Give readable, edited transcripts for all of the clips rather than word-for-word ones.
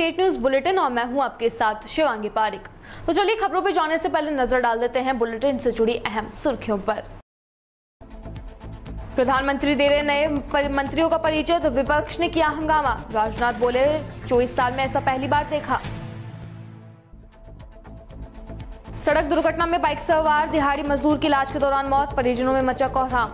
State news bulletin और मैं हूं आपके साथ शिवांगी पारिक। तो चलिए खबरों पे जाने से पहले नजर डाल देते हैं बुलेटिन से जुड़ी अहम सुर्खियों पर। प्रधानमंत्री दे रहे नए मंत्रियों का परिचय तो विपक्ष ने किया हंगामा। राजनाथ बोले 24 साल में ऐसा पहली बार देखा। सड़क दुर्घटना में बाइक सवार दिहाड़ी मजदूर की इलाज के दौरान मौत, परिजनों में मचा कोहराम।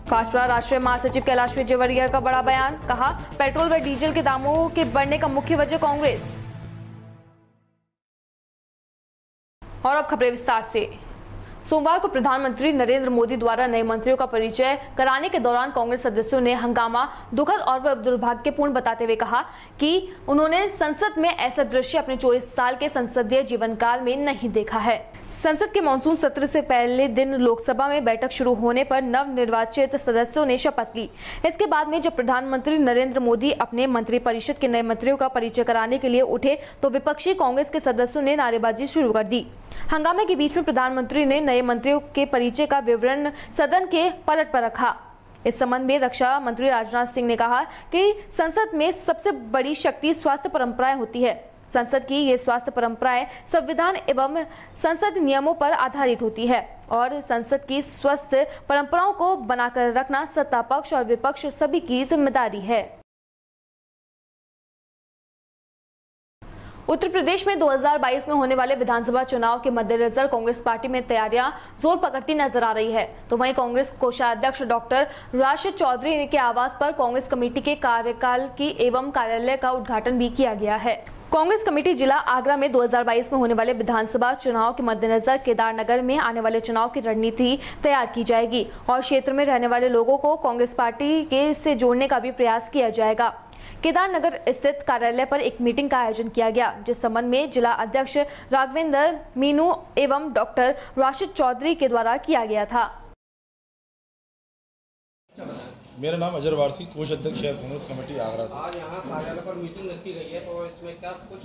भाजपा राष्ट्रीय महासचिव कैलाश विजयवर्गीय का बड़ा बयान, कहा पेट्रोल व डीजल के दामों के बढ़ने का मुख्य वजह कांग्रेस। और अब खबरें विस्तार से। सोमवार को प्रधानमंत्री नरेंद्र मोदी द्वारा नए मंत्रियों का परिचय कराने के दौरान कांग्रेस सदस्यों ने हंगामा दुखद और दुर्भाग्यपूर्ण बताते हुए कहा कि उन्होंने संसद में ऐसा दृश्य अपने 24 साल के संसदीय जीवन काल में नहीं देखा है। संसद के मानसून सत्र से पहले दिन लोकसभा में बैठक शुरू होने पर नव निर्वाचित सदस्यों ने शपथ ली। इसके बाद में जब प्रधानमंत्री नरेंद्र मोदी अपने मंत्रिपरिषद के नए मंत्रियों का परिचय कराने के लिए उठे तो विपक्षी कांग्रेस के सदस्यों ने नारेबाजी शुरू कर दी। हंगामे के बीच में प्रधानमंत्री ने नए मंत्रियों के परिचय का विवरण सदन के पलट पर रखा। इस संबंध में रक्षा मंत्री राजनाथ सिंह ने कहा कि संसद में सबसे बड़ी शक्ति स्वास्थ्य परंपराएं होती है। संसद की ये स्वास्थ्य परंपराएं संविधान एवं संसद नियमों पर आधारित होती है और संसद की स्वस्थ परंपराओं को बनाकर रखना सत्ता पक्ष और विपक्ष सभी की जिम्मेदारी है। उत्तर प्रदेश में 2022 में होने वाले विधानसभा चुनाव के मद्देनजर कांग्रेस पार्टी में तैयारियां जोर पकड़ती नजर आ रही है। तो वहीं कांग्रेस कोषाध्यक्ष डॉक्टर राशिद चौधरी के आवास पर कांग्रेस कमेटी के कार्यकाल की एवं कार्यालय का उद्घाटन भी किया गया है। कांग्रेस कमेटी जिला आगरा में 2022 में होने वाले विधानसभा चुनाव के मद्देनजर केदारनगर में आने वाले चुनाव की रणनीति तैयार की जाएगी और क्षेत्र में रहने वाले लोगों को कांग्रेस पार्टी के से जोड़ने का भी प्रयास किया जाएगा। केदारनगर स्थित कार्यालय पर एक मीटिंग का आयोजन किया गया, जिस संबंध में जिला अध्यक्ष राघवेंद्र मीनू एवं डॉक्टर राशिद चौधरी के द्वारा किया गया था। मेरा नाम अजहर वारसी, कोष अध्यक्ष शहर कांग्रेस कमेटी आगरा था। आज यहाँ कार्यालय पर मीटिंग रखी गई है, तो इसमें क्या कुछ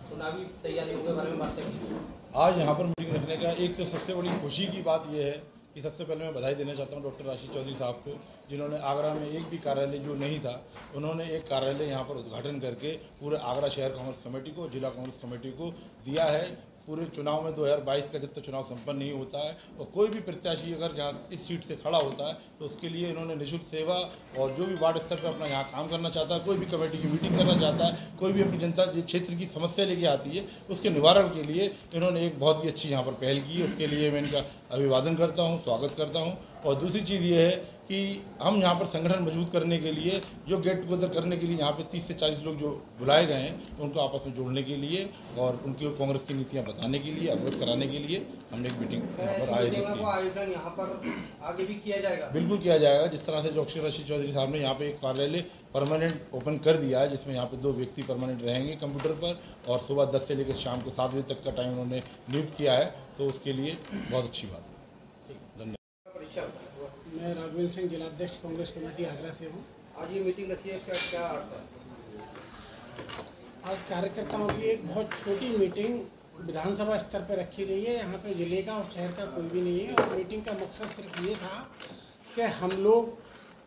चुनावी तैयारियों के बारे में बातें की? आज यहाँ पर मीटिंग रखने का एक तो सबसे बड़ी खुशी की बात यह है कि सबसे पहले मैं बधाई देना चाहता हूँ डॉक्टर राशिद चौधरी साहब को, जिन्होंने आगरा में एक भी कार्यालय जो नहीं था उन्होंने एक कार्यालय यहाँ पर उद्घाटन करके पूरे आगरा शहर कांग्रेस कमेटी को, जिला कांग्रेस कमेटी को दिया है। पूरे चुनाव में 2022 का जब तक चुनाव संपन्न नहीं होता है और कोई भी प्रत्याशी अगर यहाँ इस सीट से खड़ा होता है तो उसके लिए इन्होंने निःशुल्क सेवा और जो भी वार्ड स्तर पर अपना यहाँ काम करना चाहता है, कोई भी कमेटी की मीटिंग करना चाहता है, कोई भी अपनी जनता जिस क्षेत्र की समस्या लेके आती है उसके निवारण के लिए इन्होंने एक बहुत ही अच्छी यहाँ पर पहल की है। उसके लिए मैं इनका अभिवादन करता हूँ, स्वागत करता हूँ। और दूसरी चीज़ ये है कि हम यहाँ पर संगठन मजबूत करने के लिए जो गेट टुगेदर करने के लिए यहाँ पे 30 से 40 लोग जो बुलाए गए हैं उनको आपस में जोड़ने के लिए और उनकी कांग्रेस की नीतियाँ बताने के लिए, अवगत कराने के लिए हमने एक मीटिंग यहाँ पर आयोजित की। आयोजन यहाँ पर आगे भी किया जाएगा? बिल्कुल किया जाएगा। जिस तरह से डॉक्टर राशिद चौधरी साहब ने यहाँ पे एक कार्यालय परमानेंट ओपन कर दिया है, जिसमें यहाँ पे 2 व्यक्ति परमानेंट रहेंगे कंप्यूटर पर और सुबह 10 से लेकर शाम को 7 बजे तक का टाइम उन्होंने नियुक्त किया है, तो उसके लिए बहुत अच्छी बात है। धन्यवाद। मैं राघवेंद्र सिंह, जिलाध्यक्ष कांग्रेस कमेटी आगरा से हूँ। आज ये मीटिंग रखी है, इसका क्या अर्थ है? आज कार्यकर्ताओं की एक बहुत छोटी मीटिंग विधानसभा स्तर पर रखी गई है। यहाँ पे जिले का और शहर का कोई भी नहीं है और मीटिंग का मकसद सिर्फ ये था कि हम लोग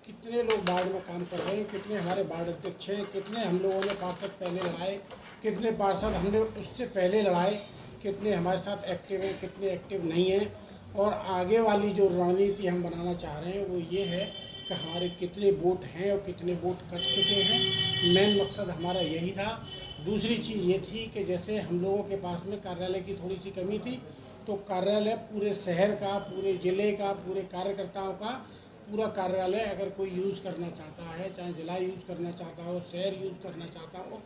कितने लोग वार्ड में काम कर रहे हैं, कितने हमारे वार्ड अध्यक्ष हैं, कितने हम लोगों ने पार्षद पहले लड़ाए, कितने पार्षद हमने उससे पहले लड़ाए, कितने हमारे साथ एक्टिव हैं, कितने एक्टिव नहीं हैं और आगे वाली जो रणनीति हम बनाना चाह रहे हैं वो ये है कि हमारे कितने वोट हैं और कितने वोट कट चुके हैं। मेन मकसद हमारा यही था। दूसरी चीज़ ये थी कि जैसे हम लोगों के पास में कार्यालय की थोड़ी सी कमी थी, तो कार्यालय पूरे शहर का, पूरे ज़िले का, पूरे कार्यकर्ताओं का पूरा कार्यालय अगर कोई यूज़ करना चाहता है, चाहे जिला यूज़ करना चाहता हो, शहर यूज़ करना चाहता हो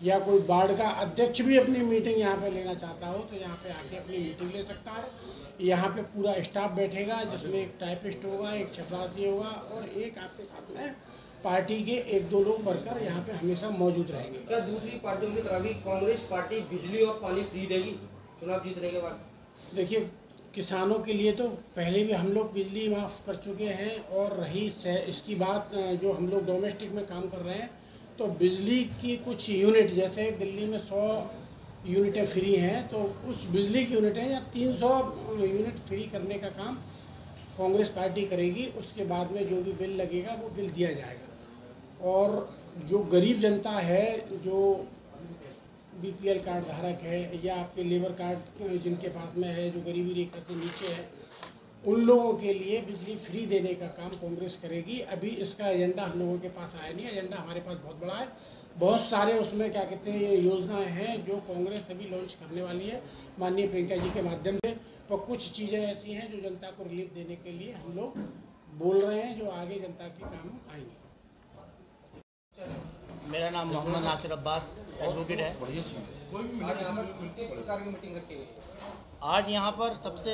या कोई वार्ड का अध्यक्ष भी अपनी मीटिंग यहाँ पे लेना चाहता हो तो यहाँ पे आके अपनी मीटिंग ले सकता है। यहाँ पे पूरा स्टाफ बैठेगा, जिसमें एक टाइपिस्ट होगा, एक चपरासी होगा और एक आपके साथ में पार्टी के 1-2 लोग वर्कर यहाँ पे हमेशा मौजूद रहेंगे। क्या दूसरी पार्टियों की तरह भी कांग्रेस पार्टी बिजली और पानी फ्री देगी चुनाव जीतने के बाद? देखिए, किसानों के लिए तो पहले भी हम लोग बिजली माफ़ कर चुके हैं और रही इसकी बात जो हम लोग डोमेस्टिक में काम कर रहे हैं तो बिजली की कुछ यूनिट, जैसे दिल्ली में 100 यूनिटें फ्री हैं तो उस बिजली की यूनिटें या 300 यूनिट फ्री करने का काम कांग्रेस पार्टी करेगी, उसके बाद में जो भी बिल लगेगा वो बिल दिया जाएगा। और जो गरीब जनता है, जो बीपीएल कार्ड धारक है या आपके लेबर कार्ड जिनके पास में है, जो गरीबी रेखा से नीचे है, उन लोगों के लिए बिजली फ्री देने का काम कांग्रेस करेगी। अभी इसका एजेंडा हम लोगों के पास आया नहीं है। एजेंडा हमारे पास बहुत बड़ा है, बहुत सारे उसमें क्या कहते हैं योजनाएं हैं जो कांग्रेस अभी लॉन्च करने वाली है माननीय प्रियंका जी के माध्यम से। और कुछ चीज़ें ऐसी हैं जो जनता को रिलीफ देने के लिए हम लोग बोल रहे हैं, जो आगे जनता के काम आएंगे। मेरा नाम मोहम्मद नासिर अब्बास एडवोकेट है। आज यहाँ पर सबसे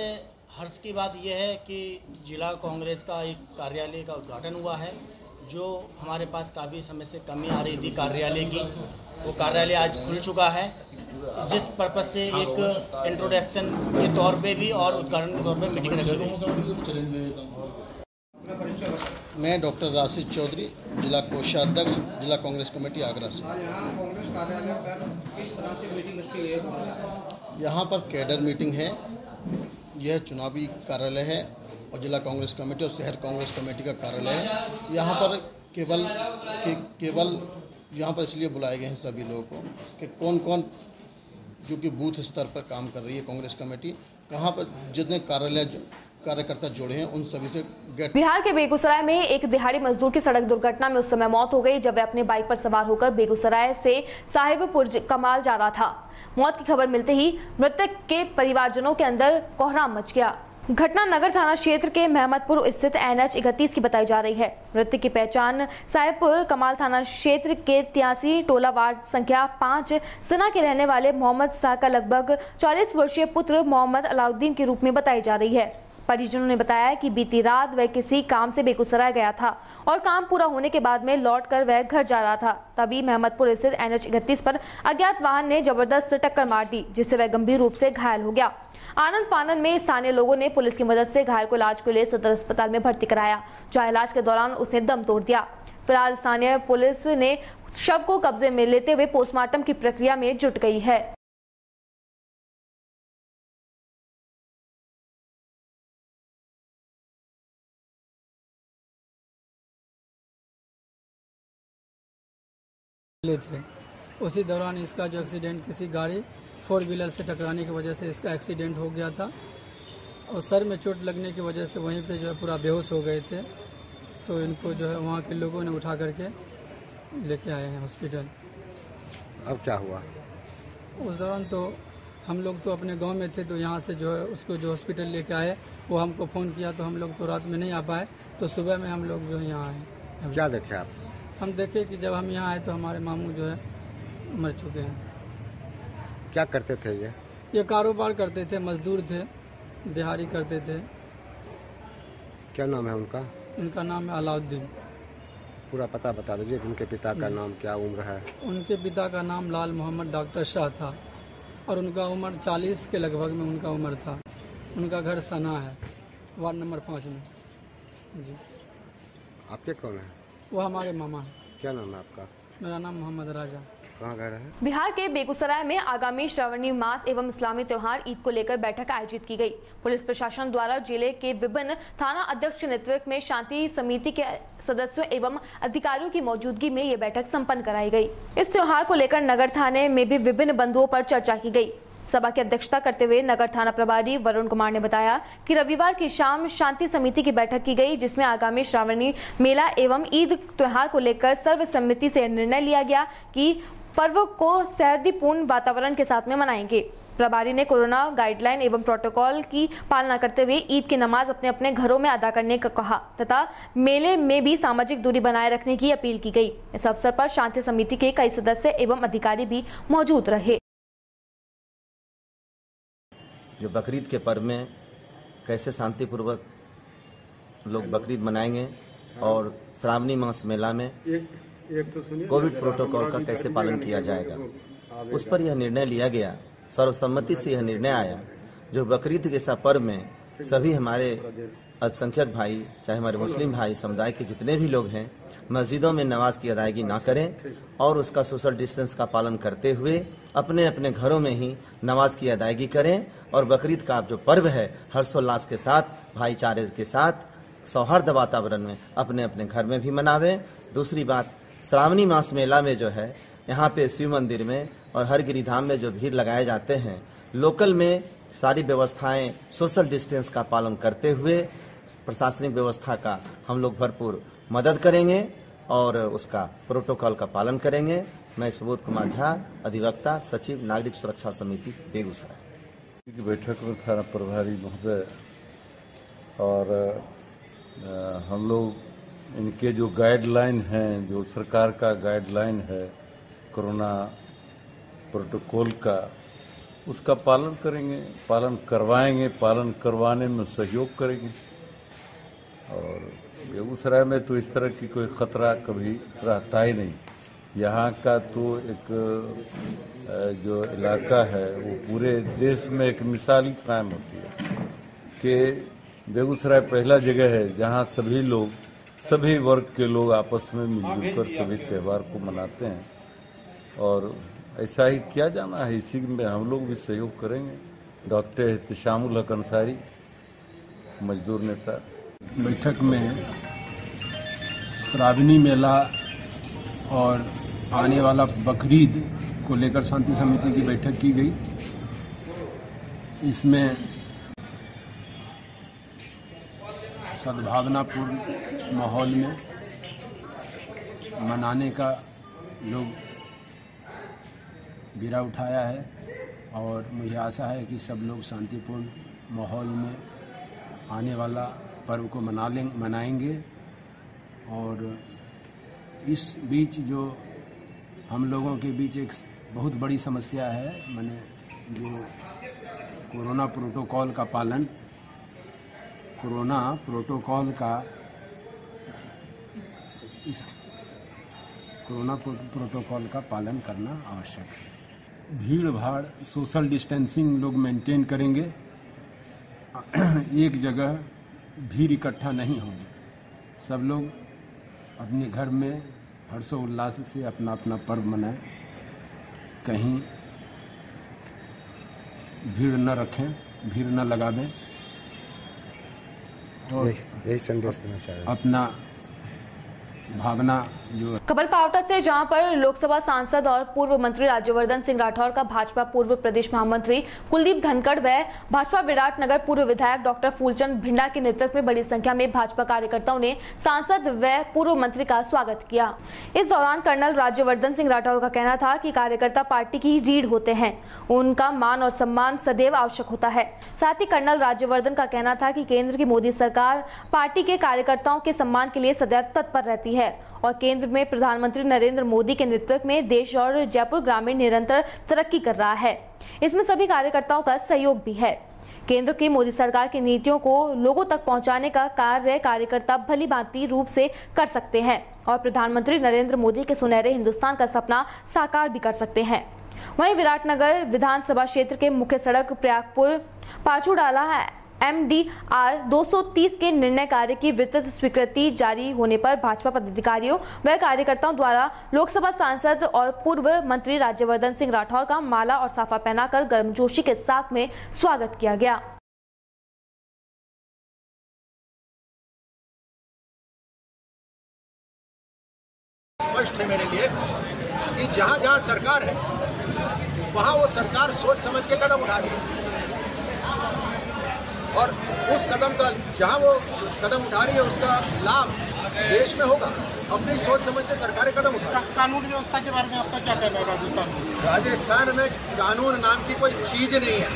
हर्ष की बात यह है कि जिला कांग्रेस का एक कार्यालय का उद्घाटन हुआ है, जो हमारे पास काफ़ी समय से कमी आ रही थी कार्यालय की। वो कार्यालय आज खुल चुका है, जिस पर्पज़ से एक इंट्रोडक्शन के तौर पे भी और उद्घाटन के तौर पे मीटिंग रखी गई। मैं डॉक्टर राशिद चौधरी, जिला कोषाध्यक्ष, जिला कांग्रेस कमेटी आगरा से। यहाँ कांग्रेस कार्यालय पर किस तरह से मीटिंग रखी है? यहाँ पर कैडर मीटिंग है, यह चुनावी कार्यालय है और जिला कांग्रेस कमेटी और शहर कांग्रेस कमेटी का कार्यालय है। यहाँ पर केवल यहाँ पर इसलिए बुलाए गए हैं सभी लोगों को कि कौन कौन जो कि बूथ स्तर पर काम कर रही है कांग्रेस कमेटी, कहाँ पर जितने कार्यकर्ता जुड़े हैं उन सभी से बिहार के बेगूसराय में एक दिहाड़ी मजदूर की सड़क दुर्घटना में उस समय मौत हो गई जब वह अपने बाइक पर सवार होकर बेगूसराय से साहिबपुर कमाल जा रहा था। मौत की खबर मिलते ही मृतक के परिवारजनों के अंदर कोहराम मच गया। घटना नगर थाना क्षेत्र के महमदपुर स्थित NH 31 की बताई जा रही है। मृतक की पहचान साहिबपुर कमाल थाना क्षेत्र के 83 टोला वार्ड संख्या 5 सना के रहने वाले मोहम्मद शाह का लगभग 40 वर्षीय पुत्र मोहम्मद अलाउद्दीन के रूप में बताई जा रही है। परिजनों ने बताया कि बीती रात वह किसी काम से बेगूसराय गया था और काम पूरा होने के बाद में लौटकर वह घर जा रहा था। तभी महमदपुर स्थित NH 31 पर अज्ञात वाहन ने जबरदस्त टक्कर मार दी, जिससे वह गंभीर रूप से घायल हो गया। आनंद फानन में स्थानीय लोगों ने पुलिस की मदद से घायल को इलाज के लिए सदर अस्पताल में भर्ती कराया, जहां इलाज के दौरान उसने दम तोड़ दिया। फिलहाल स्थानीय पुलिस ने शव को कब्जे में लेते हुए पोस्टमार्टम की प्रक्रिया में जुट गई है। थे उसी दौरान इसका जो एक्सीडेंट किसी गाड़ी 4 व्हीलर से टकराने की वजह से इसका एक्सीडेंट हो गया था और सर में चोट लगने की वजह से वहीं पे जो है पूरा बेहोश हो गए थे। तो इनको जो है वहाँ के लोगों ने उठा करके लेके आए हैं हॉस्पिटल। अब क्या हुआ? उस दौरान तो हम लोग तो अपने गांव में थे, तो यहाँ से जो है उसको जो हॉस्पिटल लेके आए, वो हमको फ़ोन किया तो हम लोग तो रात में नहीं आ पाए, तो सुबह में हम लोग जो है यहाँ आए। क्या देखे आप? हम देखे कि जब हम यहाँ आए तो हमारे मामू जो है मर चुके हैं। क्या करते थे ये कारोबार करते थे, मजदूर थे, दिहाड़ी करते थे। क्या नाम है उनका? उनका नाम है अलाउद्दीन। पूरा पता बता दीजिए। उनके पिता का नाम, क्या उम्र है? उनके पिता का नाम लाल मोहम्मद डॉक्टर शाह था और उनका उम्र 40 के लगभग में उनका उम्र था। उनका घर सना है, वार्ड नंबर 5 में। जी। आपके कौन है? वो हमारे मामा हैं। क्या नाम है आपका? मेरा नाम मोहम्मद राजा। कहाँ घर है? बिहार के बेगूसराय में आगामी श्रावणी मास एवं इस्लामी त्योहार ईद को लेकर बैठक आयोजित की गई। पुलिस प्रशासन द्वारा जिले के विभिन्न थाना अध्यक्ष के नेतृत्व में शांति समिति के सदस्यों एवं अधिकारियों की मौजूदगी में ये बैठक संपन्न कराई गई। इस त्योहार को लेकर नगर थाने में भी विभिन्न बंधुओं पर चर्चा की गई। सभा की अध्यक्षता करते हुए नगर थाना प्रभारी वरुण कुमार ने बताया कि रविवार की शाम शांति समिति की बैठक की गई, जिसमें आगामी श्रावणी मेला एवं ईद त्योहार को लेकर सर्वसम्मति से निर्णय लिया गया कि पर्व को सौहार्दपूर्ण वातावरण के साथ में मनाएंगे। प्रभारी ने कोरोना गाइडलाइन एवं प्रोटोकॉल की पालना करते हुए ईद की नमाज अपने अपने घरों में अदा करने का कहा तथा मेले में भी सामाजिक दूरी बनाए रखने की अपील की गई। इस अवसर पर शांति समिति के कई सदस्य एवं अधिकारी भी मौजूद रहे। जो बकरीद के पर्व में कैसे शांतिपूर्वक लोग बकरीद मनाएंगे और श्रावणी मास मेला में कोविड प्रोटोकॉल का कैसे पालन किया जाएगा, उस पर यह निर्णय लिया गया। सर्वसम्मति से यह निर्णय आया जो बकरीद के पर्व में सभी हमारे अल्पसंख्यक भाई, चाहे हमारे मुस्लिम भाई समुदाय के जितने भी लोग हैं, मस्जिदों में नमाज की अदायगी ना करें और उसका सोशल डिस्टेंस का पालन करते हुए अपने अपने घरों में ही नमाज की अदायगी करें और बकरीद का जो पर्व है हर्षोल्लास के साथ, भाईचारे के साथ, सौहार्द वातावरण में अपने अपने घर में भी मनावें। दूसरी बात, श्रावणी मास मेला में जो है यहाँ पे शिव मंदिर में और हरगिरी धाम में जो भीड़ लगाए जाते हैं, लोकल में सारी व्यवस्थाएं सोशल डिस्टेंस का पालन करते हुए प्रशासनिक व्यवस्था का हम लोग भरपूर मदद करेंगे और उसका प्रोटोकॉल का पालन करेंगे। मैं सुबोध कुमार झा, अधिवक्ता सचिव नागरिक सुरक्षा समिति बेगूसराय। की बैठक में थाना प्रभारी महोदय और हम लोग इनके जो गाइडलाइन हैं, जो सरकार का गाइडलाइन है कोरोना प्रोटोकॉल का, उसका पालन करेंगे, पालन करवाएंगे, पालन करवाने में सहयोग करेंगे। और बेगूसराय में तो इस तरह की कोई खतरा कभी रहता ही नहीं। यहाँ का तो एक जो इलाका है वो पूरे देश में एक मिसाल ही कायम होती है कि बेगूसराय पहला जगह है जहाँ सभी लोग, सभी वर्ग के लोग आपस में मिलजुल कर सभी त्यौहार को मनाते हैं और ऐसा ही किया जाना है। इसी में हम लोग भी सहयोग करेंगे। डॉक्टर एहतिशामुल हक अंसारी, मजदूर नेता। बैठक में श्रावणी मेला और आने वाला बकरीद को लेकर शांति समिति की बैठक की गई। इसमें सद्भावनापूर्ण माहौल में मनाने का लोग बीड़ा उठाया है और मुझे आशा है कि सब लोग शांतिपूर्ण माहौल में आने वाला पर्व को मनाएंगे। और इस बीच जो हम लोगों के बीच एक बहुत बड़ी समस्या है, माने जो कोरोना प्रोटोकॉल का पालन, कोरोना प्रोटोकॉल का इस कोरोना प्रोटोकॉल का पालन करना आवश्यक है। भीड़ भाड़, सोशल डिस्टेंसिंग लोग मेंटेन करेंगे, एक जगह भीड़ इकट्ठा नहीं होगी। सब लोग अपने घर में हर्षोल्लास से अपना अपना पर्व मनाएं, कहीं भीड़ न रखें, भीड़ न लगावें और यही संदेश देना चाहिए। अपना भावना जो खबर पावटा से, जहां पर लोकसभा सांसद और पूर्व मंत्री राज्यवर्धन सिंह राठौर का भाजपा पूर्व प्रदेश महामंत्री कुलदीप धनखड़ व भाजपा विराटनगर पूर्व विधायक डॉक्टर फूलचंद भिंडा के नेतृत्व में बड़ी संख्या में भाजपा कार्यकर्ताओं ने सांसद व पूर्व मंत्री का स्वागत किया। इस दौरान कर्नल राज्यवर्धन सिंह राठौर का कहना था कि कार्यकर्ता पार्टी की रीढ़ होते हैं, उनका मान और सम्मान सदैव आवश्यक होता है। साथ ही कर्नल राज्यवर्धन का कहना था कि केंद्र की मोदी सरकार पार्टी के कार्यकर्ताओं के सम्मान के लिए सदैव तत्पर रहती है और केंद्र में प्रधानमंत्री नरेंद्र मोदी के नेतृत्व में देश और जयपुर ग्रामीण निरंतर तरक्की कर रहा है। इसमें सभी कार्यकर्ताओं का सहयोग भी है। केंद्र की मोदी सरकार की नीतियों को लोगों तक पहुंचाने का कार्य कार्यकर्ता भली भांति रूप से कर सकते हैं और प्रधानमंत्री नरेंद्र मोदी के सुनहरे हिंदुस्तान का सपना साकार भी कर सकते हैं। वहीं विराटनगर विधानसभा क्षेत्र के मुख्य सड़क प्रयागपुर पाचूडाला MDR 230 के निर्णय कार्य की विस्तृत स्वीकृति जारी होने पर भाजपा पदाधिकारियों व कार्यकर्ताओं द्वारा लोकसभा सांसद और पूर्व मंत्री राज्यवर्धन सिंह राठौर का माला और साफा पहनाकर गर्मजोशी के साथ में स्वागत किया गया। स्पष्ट है मेरे लिए कि जहां जहां सरकार है वहां वो सरकार सोच समझ के कदम उठा रही है और उस कदम का, जहां वो कदम उठा रही है उसका लाभ देश में होगा। अपनी सोच समझ से सरकारें कदम उठा रही है। कानून व्यवस्था के बारे में आपका क्या कहना है? राजस्थान में कानून नाम की कोई चीज नहीं है,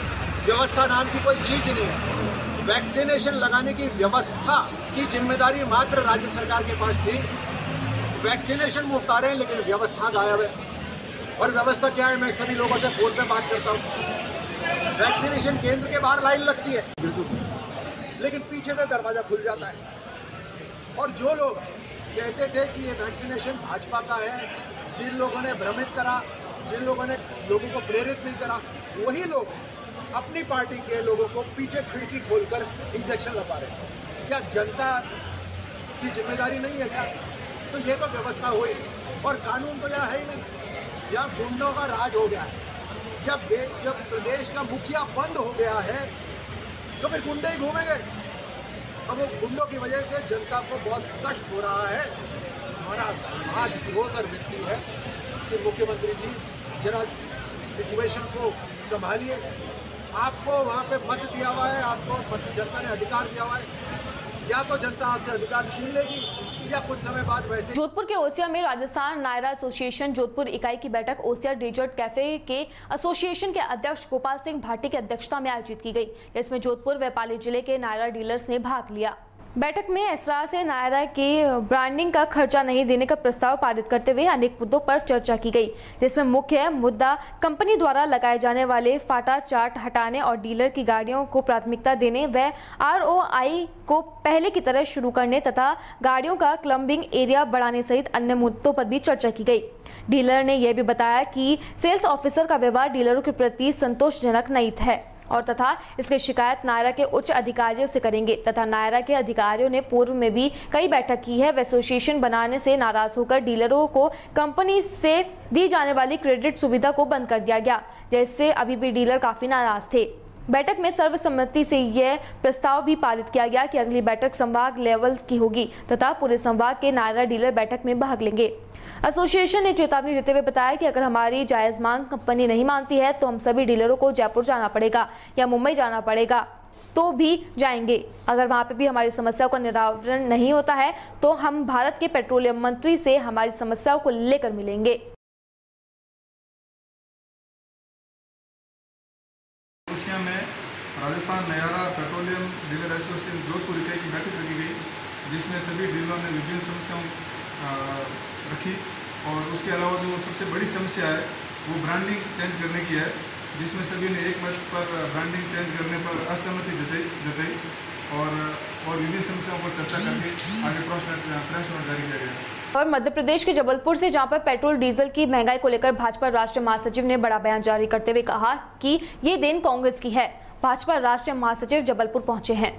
व्यवस्था नाम की कोई चीज नहीं है। वैक्सीनेशन लगाने की व्यवस्था की जिम्मेदारी मात्र राज्य सरकार के पास थी। वैक्सीनेशन मुफ्त आ रहे हैं लेकिन व्यवस्था गायब है। और व्यवस्था क्या है, मैं सभी लोगों से फोन पे बात करता हूँ। वैक्सीनेशन केंद्र के बाहर लाइन लगती है लेकिन पीछे से दरवाजा खुल जाता है। और जो लोग कहते थे कि ये वैक्सीनेशन भाजपा का है, जिन लोगों ने भ्रमित करा, जिन लोगों ने लोगों को प्रेरित नहीं करा, वही लोग अपनी पार्टी के लोगों को पीछे खिड़की खोलकर इंजेक्शन लगा रहे हैं। क्या जनता की जिम्मेदारी नहीं है क्या? तो ये तो व्यवस्था हुई और कानून तो यहाँ है ही नहीं, यहाँ गुंडों का राज हो गया है। जब प्रदेश का मुखिया बंद हो गया है तो फिर गुंडे ही घूमेंगे। अब वो गुंडों की वजह से जनता को बहुत कष्ट हो रहा है। हमारा हाथ धोकर विनती है कि मुख्यमंत्री जी जरा सिचुएशन को संभालिए। आपको वहाँ पे मत दिया हुआ है, आपको जनता ने अधिकार दिया हुआ है, या तो जनता आपसे अधिकार छीन लेगी या कुछ समय बाद वैसे। जोधपुर के ओसिया में राजस्थान नायरा एसोसिएशन जोधपुर इकाई की बैठक ओसिया डेजर्ट कैफे के एसोसिएशन के अध्यक्ष गोपाल सिंह भाटी की अध्यक्षता में आयोजित की गई। इसमें जोधपुर व पाली जिले के नायरा डीलर्स ने भाग लिया। बैठक में एसरार से नायरा के ब्रांडिंग का खर्चा नहीं देने का प्रस्ताव पारित करते हुए अनेक मुद्दों पर चर्चा की गई, जिसमें मुख्य मुद्दा कंपनी द्वारा लगाए जाने वाले फाटा चार्ट हटाने और डीलर की गाड़ियों को प्राथमिकता देने व ROI को पहले की तरह शुरू करने तथा गाड़ियों का क्लबिंग एरिया बढ़ाने सहित अन्य मुद्दों पर भी चर्चा की गई। डीलर ने यह भी बताया कि सेल्स ऑफिसर का व्यवहार डीलरों के प्रति संतोषजनक नहीं है और तथा इसकी शिकायत नायरा के उच्च अधिकारियों से करेंगे तथा नायरा के अधिकारियों ने पूर्व में भी कई बैठक की है व एसोसिएशन बनाने से नाराज होकर डीलरों को कंपनी से दी जाने वाली क्रेडिट सुविधा को बंद कर दिया गया, जिससे अभी भी डीलर काफी नाराज थे। बैठक में सर्वसम्मति से यह प्रस्ताव भी पारित किया गया कि अगली बैठक संभाग लेवल की होगी तथा पूरे संभाग के नायरा डीलर बैठक में भाग लेंगे। एसोसिएशन ने चेतावनी देते हुए बताया कि अगर हमारी जायज मांग कंपनी नहीं मानती है तो हम सभी डीलरों को जयपुर जाना पड़ेगा या मुंबई जाना पड़ेगा तो भी जाएंगे। अगर वहां पे भी हमारी समस्याओं का निराकरण नहीं होता है तो हम भारत के पेट्रोलियम मंत्री से हमारी समस्याओं को लेकर मिलेंगे। में Rajasthan Nayara petroleum dealer association Jodhpur इकाई की बैठक रखी गई, जिसमें सभी डीलरों ने विभिन्न समस्याओं रखी और उसके अलावा जो सबसे बड़ी समस्या है वो ब्रांडिंग चेंज करने की है, जिसमें सभी ने एक मत पर ब्रांडिंग चेंज करने पर असहमति जताई और विभिन्न समस्याओं पर चर्चा करके आगे प्रेस नोट जारी किया गया। और मध्य प्रदेश के जबलपुर से जहां पर पेट्रोल डीजल की महंगाई को लेकर भाजपा राष्ट्रीय महासचिव ने बड़ा बयान जारी करते हुए कहा कि ये देन कांग्रेस की है। भाजपा राष्ट्रीय महासचिव जबलपुर पहुंचे हैं।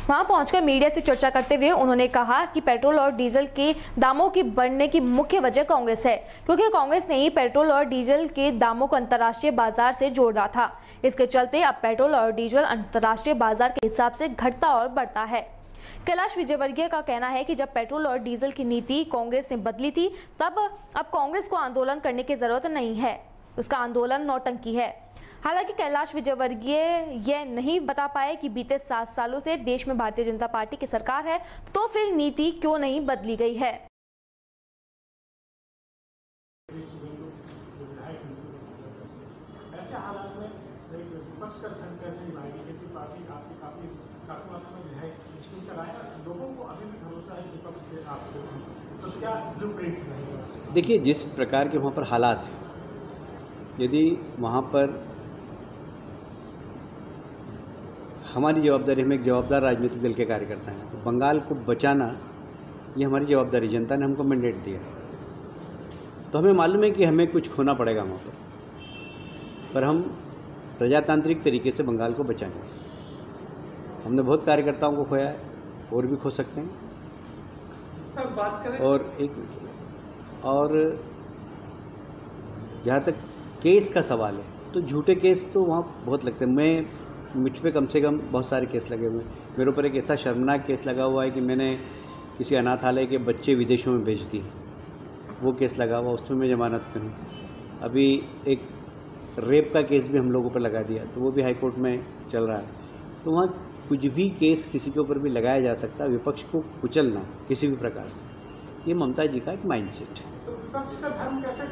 वहां पहुंचकर मीडिया से चर्चा करते हुए उन्होंने कहा कि पेट्रोल और डीजल के दामों की बढ़ने की मुख्य वजह कांग्रेस है, क्योंकि कांग्रेस ने ही पेट्रोल और डीजल के दामों को अंतर्राष्ट्रीय बाजार से जोड़ा था। इसके चलते अब पेट्रोल और डीजल अंतर्राष्ट्रीय बाजार के हिसाब से घटता और बढ़ता है। कैलाश विजयवर्गीय का कहना है कि जब पेट्रोल और डीजल की नीति कांग्रेस ने बदली थी तब अब कांग्रेस को आंदोलन करने की जरूरत नहीं है, उसका आंदोलन नौटंकी है। हालांकि कैलाश विजयवर्गीय यह नहीं बता पाए कि बीते 7 सालों से देश में भारतीय जनता पार्टी की सरकार है तो फिर नीति क्यों नहीं बदली गई है। ऐसे हालात में विपक्ष का धन कैसे निभाएगी, क्योंकि पार्टी आपकी काफी लोगों को अभी भी भरोसा है विपक्ष से आपसे, तो क्या ब्लूप्रिंट रहेगा? देखिए, जिस प्रकार के वहाँ पर हालात हैं, यदि वहाँ पर हमारी जवाबदारी, हम एक जवाबदार राजनीतिक दल के कार्यकर्ता हैं, तो बंगाल को बचाना ये हमारी जवाबदारी, जनता ने हमको मैंडेट दिया, तो हमें मालूम है कि हमें कुछ खोना पड़ेगा वहाँ पर हम प्रजातांत्रिक तरीके से बंगाल को बचाएंगे। हमने बहुत कार्यकर्ताओं को खोया है और भी खो सकते हैं। बात करें और जहाँ तक केस का सवाल है तो झूठे केस तो वहाँ बहुत लगते हैं। मुझ पे कम से कम बहुत सारे केस लगे हुए हैं। मेरे ऊपर एक ऐसा शर्मनाक केस लगा हुआ है कि मैंने किसी अनाथालय के बच्चे विदेशों में भेज दिए, वो केस लगा हुआ, उसमें मैं जमानत पे हूँ। अभी एक रेप का केस भी हम लोगों पर लगा दिया, तो वो भी हाई कोर्ट में चल रहा है। तो वहाँ कुछ भी केस किसी के ऊपर भी लगाया जा सकता है। विपक्ष को कुचलना किसी भी प्रकार से, ये ममता जी का एक माइंडसेट है। तो विपक्ष का धर्म कैसे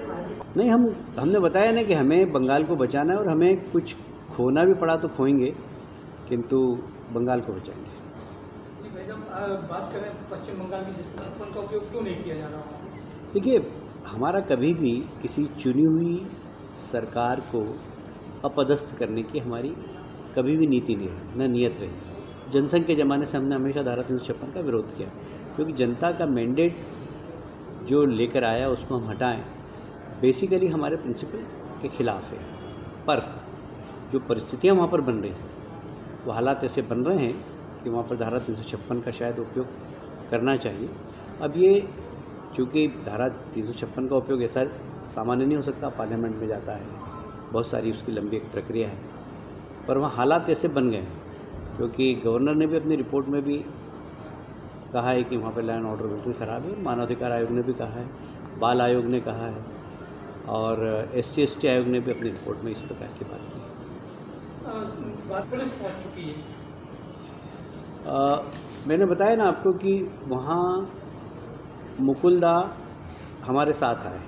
नहीं, हमने बताया ना कि हमें बंगाल को बचाना है और हमें कुछ खोना भी पड़ा तो खोएंगे, किंतु बंगाल को बचाएंगे। बात करें पश्चिम बंगाल की, जिस का उपयोग क्यों नहीं किया जा रहा? देखिए, हमारा कभी भी किसी चुनी हुई सरकार को अपदस्थ करने की हमारी कभी भी नीति नहीं है, न नियत रही। जनसंघ के ज़माने से हमने हमेशा धारा 356 का विरोध किया, क्योंकि जनता का मैंडेट जो लेकर आया उसको हम हटाएं, बेसिकली हमारे प्रिंसिपल के खिलाफ है। पर जो परिस्थितियां वहाँ पर बन रही हैं, वो हालात ऐसे बन रहे हैं कि वहाँ पर धारा 356 का शायद उपयोग करना चाहिए। अब ये चूँकि धारा 356 का उपयोग ऐसा सामान्य नहीं हो सकता, पार्लियामेंट में जाता है, बहुत सारी उसकी लंबी एक प्रक्रिया है, पर वहाँ हालात ऐसे बन गए हैं क्योंकि गवर्नर ने भी अपनी रिपोर्ट में भी कहा है कि वहाँ पर लॉ एंड ऑर्डर बिल्कुल ख़राब है। मानवाधिकार आयोग ने भी कहा है, बाल आयोग ने कहा है और SC/ST आयोग ने भी अपनी रिपोर्ट में इस प्रकार की बात की। पुलिस पहुँच चुकी है। मैंने बताया ना आपको कि वहाँ मुकुलदा हमारे साथ आए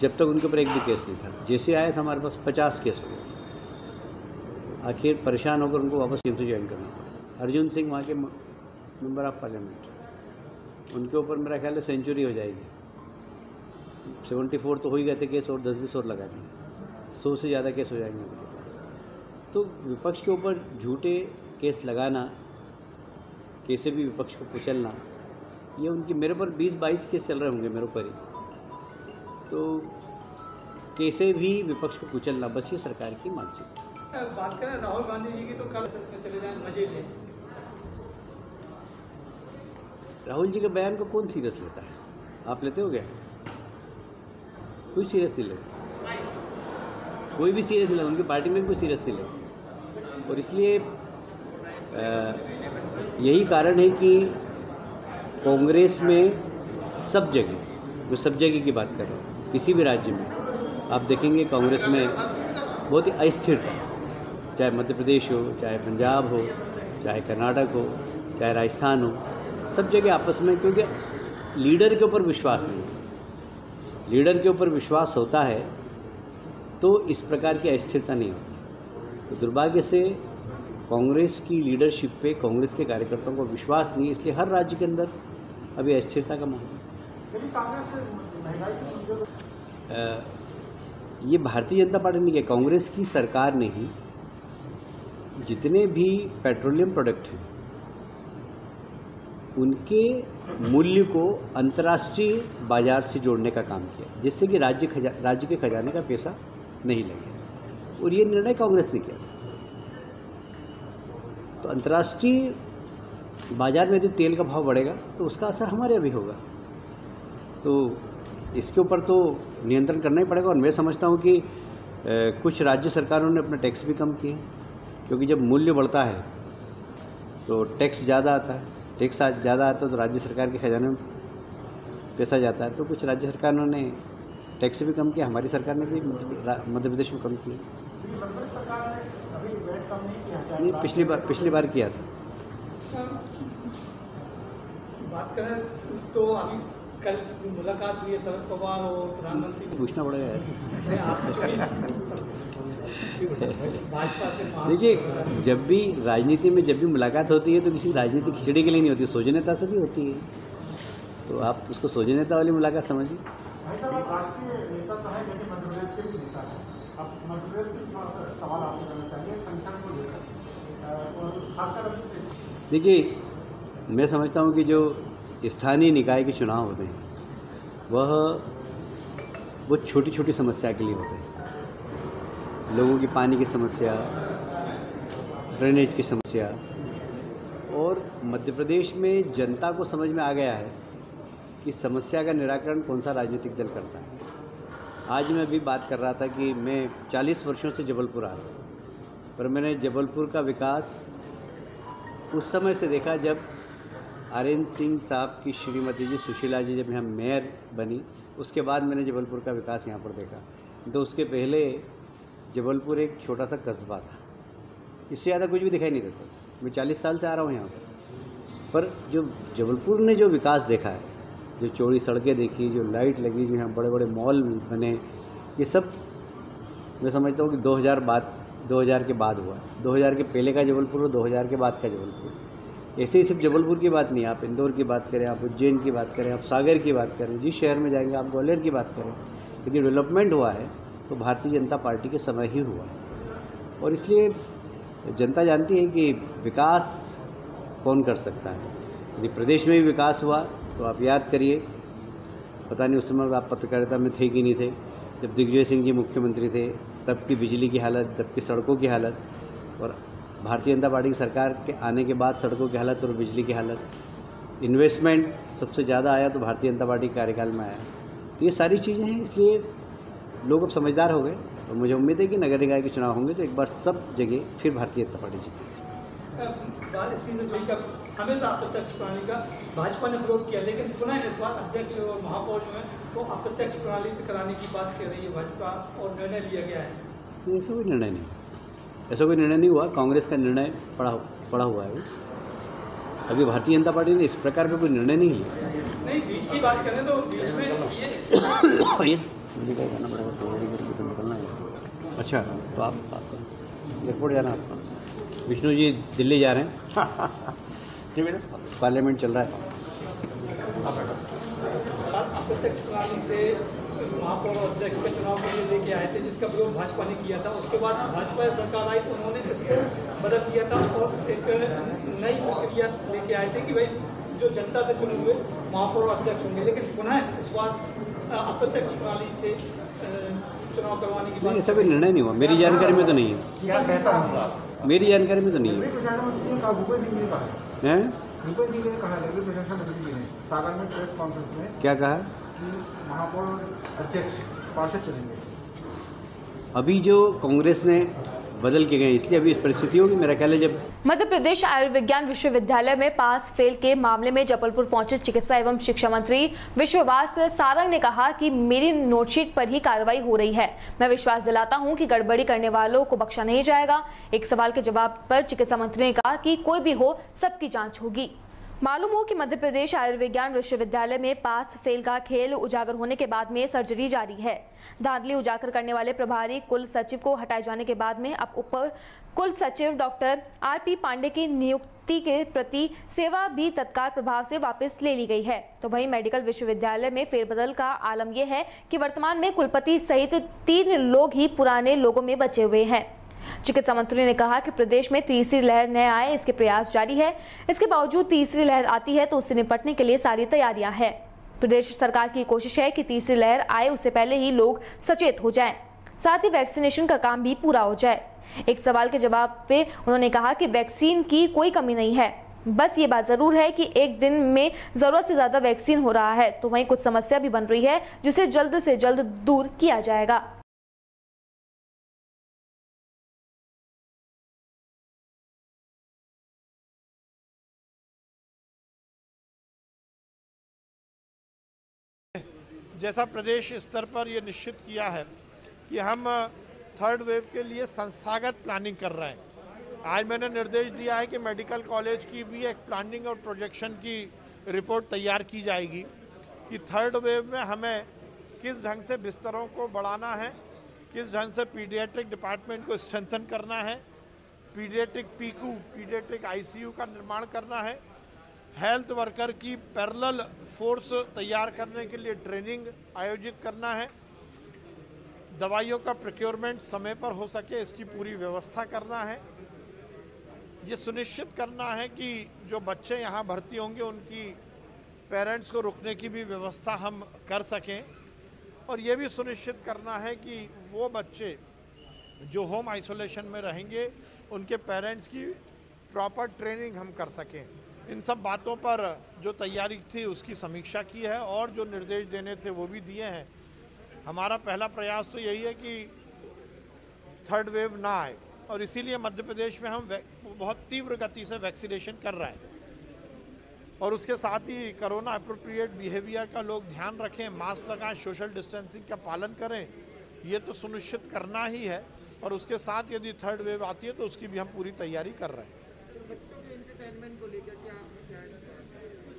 जब तक उनके ऊपर एक भी केस नहीं था। जैसे आए थे हमारे पास 50 केस हो गए। आखिर परेशान होकर उनको वापस टीम से ज्वाइन करना पड़ा। अर्जुन सिंह वहाँ के मेंबर ऑफ पार्लियामेंट, उनके ऊपर मेरा ख्याल है सेंचुरी हो जाएगी। 74 तो हो ही गए थे केस और 10-20 और लगा दिए, 100 से ज़्यादा केस हो जाएंगे उनके पास। तो विपक्ष के ऊपर झूठे केस लगाना, कैसे भी विपक्ष को कुचलना, ये उनकी मेरे पर 20-22 केस चल रहे होंगे मेरे ऊपर ही। तो कैसे भी विपक्ष को कुचलना, बस ये सरकार की मानसिकता। बात करें राहुल गांधी जी की तो कल में चले जाएं, मजे लें। राहुल जी के बयान को कौन सीरियस लेता है? आप लेते हो क्या? कोई सीरियस नहीं लेता, कोई भी सीरियस नहीं लेता, उनकी पार्टी में भी कोई सीरियस नहीं लेता। और इसलिए यही कारण है कि कांग्रेस में सब जगह, जो सब जगह की बात कर रहे हैं, किसी भी राज्य में आप देखेंगे कांग्रेस में बहुत ही अस्थिरता, चाहे मध्य प्रदेश हो, चाहे पंजाब हो, चाहे कर्नाटक हो, चाहे राजस्थान हो, सब जगह आपस में, क्योंकि लीडर के ऊपर विश्वास नहीं है। लीडर के ऊपर विश्वास होता है तो इस प्रकार की अस्थिरता नहीं होती। तो दुर्भाग्य से कांग्रेस की लीडरशिप पे कांग्रेस के कार्यकर्ताओं को विश्वास नहीं है, इसलिए हर राज्य के अंदर अभी अस्थिरता का माहौल है। ये भारतीय जनता पार्टी ने, कांग्रेस की सरकार ने ही जितने भी पेट्रोलियम प्रोडक्ट हैं उनके मूल्य को अंतर्राष्ट्रीय बाजार से जोड़ने का काम किया, जिससे कि राज्य के खजाने का पैसा नहीं लगे। और ये निर्णय कांग्रेस ने किया। तो अंतर्राष्ट्रीय बाजार में यदि तेल का भाव बढ़ेगा तो उसका असर हमारे भी होगा। तो इसके ऊपर तो नियंत्रण करना ही पड़ेगा। और मैं समझता हूँ कि कुछ राज्य सरकारों ने अपने टैक्स भी कम किए, क्योंकि जब मूल्य बढ़ता है तो टैक्स ज़्यादा आता है, टैक्स ज़्यादा आता है तो राज्य सरकार के खजाने में पैसा जाता है। तो कुछ राज्य सरकारों ने टैक्स भी कम किया, हमारी सरकार ने भी मध्य प्रदेश में कम किया। नहीं, पिछली बार किया था। बात करें तो अभी कल मुलाकात हुई है शरद पवार और प्रधानमंत्री, पूछना पड़ेगा यार। भाजपा से देखिए, जब भी राजनीति में जब भी मुलाकात होती है तो किसी राजनीतिक खिचड़ी के लिए नहीं होती, सौजन्यता से भी होती है। तो आप उसको सौजन्यता वाली मुलाकात समझिए। भाई साहब, आप राष्ट्रीय नेता तो है लेकिन मध्य प्रदेश के भी नेता है। अब मध्य प्रदेश के सवाल आपसे करना चाहिए संगठन को लेकर। देखिए, मैं समझता हूँ कि जो स्थानीय निकाय के चुनाव होते हैं वो छोटी छोटी समस्या के लिए होते हैं। लोगों की पानी की समस्या, ड्रेनेज की समस्या, और मध्य प्रदेश में जनता को समझ में आ गया है कि समस्या का निराकरण कौन सा राजनीतिक दल करता है। आज मैं भी बात कर रहा था कि मैं 40 वर्षों से जबलपुर आ रहा हूँ, पर मैंने जबलपुर का विकास उस समय से देखा जब आर्यन सिंह साहब की श्रीमती जी सुशीला जी जब यहाँ मेयर बनी, उसके बाद मैंने जबलपुर का विकास यहाँ पर देखा। तो उसके पहले जबलपुर एक छोटा सा कस्बा था, इससे ज़्यादा कुछ भी दिखाई नहीं देता। मैं 40 साल से आ रहा हूँ यहाँ पर जो जबलपुर ने जो विकास देखा है, जो चौड़ी सड़कें देखी, जो लाइट लगी, जो यहाँ बड़े बड़े मॉल बने, ये सब मैं समझता हूँ कि 2000 के बाद हुआ। 2000 के पहले का जबलपुर और 2000 के बाद का जबलपुर। ऐसे ही सिर्फ जबलपुर की बात नहीं, आप इंदौर की बात करें, आप उज्जैन की बात करें, आप सागर की बात करें, जिस शहर में जाएंगे आप ग्वालियर की बात करें, यदि डेवलपमेंट हुआ है तो भारतीय जनता पार्टी के समय ही हुआ है। और इसलिए जनता जानती है कि विकास कौन कर सकता है। यदि प्रदेश में भी विकास हुआ तो आप याद करिए, पता नहीं उस समय आप पत्रकारिता में थे कि नहीं थे, जब दिग्विजय सिंह जी मुख्यमंत्री थे, तब की बिजली की हालत, तब की सड़कों की हालत, और भारतीय जनता पार्टी की सरकार के आने के बाद सड़कों की हालत और बिजली की हालत, इन्वेस्टमेंट सबसे ज़्यादा आया तो भारतीय जनता पार्टी के कार्यकाल में आया। तो ये सारी चीज़ें हैं, इसलिए लोग अब समझदार हो गए और मुझे उम्मीद है कि नगर निकाय के चुनाव होंगे तो एक बार सब जगह फिर भारतीय जनता पार्टी जीतेगी। हमेशा अप्रत्यक्ष प्रणाली का भाजपा ने विरोध किया, लेकिन पुनः इस बार अध्यक्ष और महापौर जो है तो अप्रत्यक्ष प्रणाली से कराने की बात कर रही है भाजपा और निर्णय लिया गया है। ऐसा कोई निर्णय नहीं, ऐसा कोई निर्णय नहीं हुआ। कांग्रेस का निर्णय पड़ा हुआ है। अभी भारतीय जनता पार्टी ने इस प्रकार का कोई निर्णय नहीं लिया। नहीं, बीच की बात करें तो बीच में ये करना पड़ेगा, तैयारी करके निकलना है। अच्छा, तो आप बात करें, एयरपोर्ट जाना आपका। विष्णु जी दिल्ली जा रहे हैं, पार्लियामेंट चल रहा है। अप्रत्यक्ष प्रणाली से महापौर और अध्यक्ष के चुनाव के लिए लेके आए थे, जिसका विरोध भाजपा ने किया था। उसके बाद भाजपा सरकार आई तो उन्होंने इसको बदल दिया था और एक नई प्रक्रिया लेके आए थे कि भाई जो जनता से चुने हुए महापौर और अध्यक्ष होंगे, लेकिन पुनः इस बार अप्रत्यक्ष प्रणाली से चुनाव करवाने की बात। ऐसा कोई निर्णय नहीं हुआ, मेरी जानकारी में तो नहीं है। मेरी जानकारी में तो नहीं है। भूपेश जी ने कहा, रेलवे प्रशासन मंत्री ने सागर में प्रेस कॉन्फ्रेंस में क्या कहा कि महापौर अध्यक्ष पार्षद चुनेंगे। अभी जो कांग्रेस ने बदल के गए, इसलिए अभी इस परिस्थिति होगी। मेरा ख्याल है जब मध्य प्रदेश आयुर्विज्ञान विश्वविद्यालय में पास फेल के मामले में जबलपुर पहुंचे चिकित्सा एवं शिक्षा मंत्री विश्वास सारंग ने कहा कि मेरी नोटशीट पर ही कार्रवाई हो रही है। मैं विश्वास दिलाता हूं कि गड़बड़ी करने वालों को बख्शा नहीं जाएगा। एक सवाल के जवाब पर चिकित्सा मंत्री ने कहा कि कोई भी हो, सबकी जांच होगी। मालूम हो कि मध्य प्रदेश आयुर्विज्ञान विश्वविद्यालय में पास फेल का खेल उजागर होने के बाद में सर्जरी जारी है। धांधली उजागर करने वाले प्रभारी कुल सचिव को हटाए जाने के बाद में अब उप कुल सचिव डॉक्टर आर.पी. पांडे की नियुक्ति के प्रति सेवा भी तत्काल प्रभाव से वापस ले ली गई है। तो वहीं मेडिकल विश्वविद्यालय में फेरबदल का आलम यह है कि वर्तमान में कुलपति सहित 3 लोग ही पुराने लोगों में बचे हुए हैं। चिकित्सा मंत्री ने कहा कि प्रदेश में तीसरी लहर न आए, इसके प्रयास जारी है। इसके बावजूद तीसरी लहर आती है तो उससे निपटने के लिए सारी तैयारियां हैं। प्रदेश सरकार की कोशिश है कि तीसरी लहर आए उससे पहले ही लोग सचेत हो जाएं, साथ ही वैक्सीनेशन का काम भी पूरा हो जाए। एक सवाल के जवाब पे उन्होंने कहा कि वैक्सीन की कोई कमी नहीं है, बस ये बात जरूर है कि एक दिन में जरूरत से ज्यादा वैक्सीन हो रहा है। तो वहीं कुछ समस्या भी बन रही है जिसे जल्द से जल्द दूर किया जाएगा। जैसा प्रदेश स्तर पर ये निश्चित किया है कि हम थर्ड वेव के लिए संस्थागत प्लानिंग कर रहे हैं। आज मैंने निर्देश दिया है कि मेडिकल कॉलेज की भी एक प्लानिंग और प्रोजेक्शन की रिपोर्ट तैयार की जाएगी कि थर्ड वेव में हमें किस ढंग से बिस्तरों को बढ़ाना है, किस ढंग से पीडियाट्रिक डिपार्टमेंट को स्ट्रेंथन करना है, पीडियाट्रिक पीकू पीडियाट्रिक आईसीयू का निर्माण करना है, हेल्थ वर्कर की पैरेलल फोर्स तैयार करने के लिए ट्रेनिंग आयोजित करना है, दवाइयों का प्रोक्योरमेंट समय पर हो सके इसकी पूरी व्यवस्था करना है, ये सुनिश्चित करना है कि जो बच्चे यहाँ भर्ती होंगे उनकी पेरेंट्स को रुकने की भी व्यवस्था हम कर सकें, और ये भी सुनिश्चित करना है कि वो बच्चे जो होम आइसोलेशन में रहेंगे उनके पेरेंट्स की प्रॉपर ट्रेनिंग हम कर सकें। इन सब बातों पर जो तैयारी थी उसकी समीक्षा की है और जो निर्देश देने थे वो भी दिए हैं। हमारा पहला प्रयास तो यही है कि थर्ड वेव ना आए, और इसीलिए मध्य प्रदेश में हम बहुत तीव्र गति से वैक्सीनेशन कर रहे हैं, और उसके साथ ही कोरोना अप्रोप्रिएट बिहेवियर का लोग ध्यान रखें, मास्क लगाएं, सोशल डिस्टेंसिंग का पालन करें, ये तो सुनिश्चित करना ही है। और उसके साथ यदि थर्ड वेव आती है तो उसकी भी हम पूरी तैयारी कर रहे हैं। एंटरटेनमेंट को लेकर क्या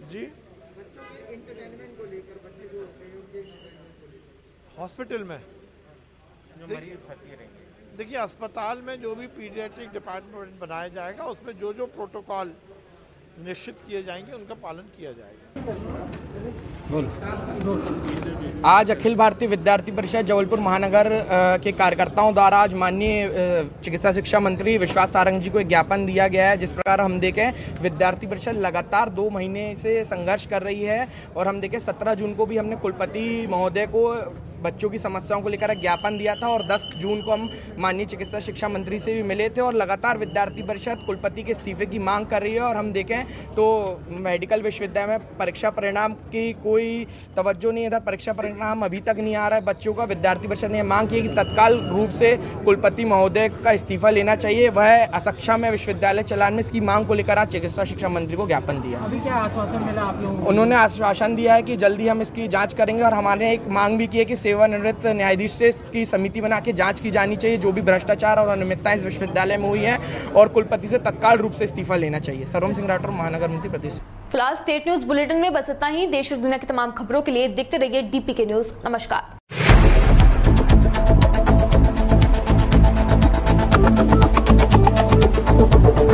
जी, बच्चों के एंटरटेनमेंट को लेकर बच्चे जो होते हैं उनके हॉस्पिटल में जो मरीज भर्ती रहेंगे, देखिए अस्पताल में जो भी पीडियाट्रिक डिपार्टमेंट बनाया जाएगा उसमें जो जो प्रोटोकॉल निश्चित किए जाएंगे उनका पालन किया जाएगा। आज अखिल भारतीय विद्यार्थी परिषद जबलपुर महानगर के कार्यकर्ताओं द्वारा आज माननीय चिकित्सा शिक्षा मंत्री विश्वास सारंग जी को एक ज्ञापन दिया गया है। जिस प्रकार हम देखें, विद्यार्थी परिषद लगातार 2 महीने से संघर्ष कर रही है और हम देखें 17 जून को भी हमने कुलपति महोदय को बच्चों की समस्याओं को लेकर ज्ञापन दिया था और 10 जून को हम माननीय चिकित्सा शिक्षा मंत्री से भी मिले थे और लगातार विद्यार्थी परिषद कुलपति के इस्तीफे की मांग कर रही है। और हम देखें तो मेडिकल विश्वविद्यालय में परीक्षा परिणाम की कोई तवज्जो नहीं है, इधर परीक्षा परिणाम अभी तक नहीं आ रहा है बच्चों का। विद्यार्थी परिषद ने मांग की कि तत्काल रूप से कुलपति महोदय का इस्तीफा लेना चाहिए। वह असक्षम में विश्वविद्यालय चलाने में, इसकी मांग को लेकर आज चिकित्सा शिक्षा मंत्री को ज्ञापन दिया। अभी क्या आश्वासन मिला आप लोगों को? उन्होंने आश्वासन दिया है कि जल्दी हम इसकी जांच करेंगे और हमारे एक मांग भी की है कि सेवानिवृत्त न्यायाधीश से की समिति बना के जांच की जानी चाहिए, जो भी भ्रष्टाचार और अनियमितताएं इस विश्वविद्यालय में हुई है, और कुलपति से तत्काल रूप से इस्तीफा लेना चाहिए। सर्वम सिंह राठौर, महानगर मंत्री प्रदेश। फिलहाल स्टेट न्यूज बुलेटिन में बस इतना ही। देश और दुनिया की तमाम खबरों के लिए देखते रहिए DPK न्यूज। नमस्कार।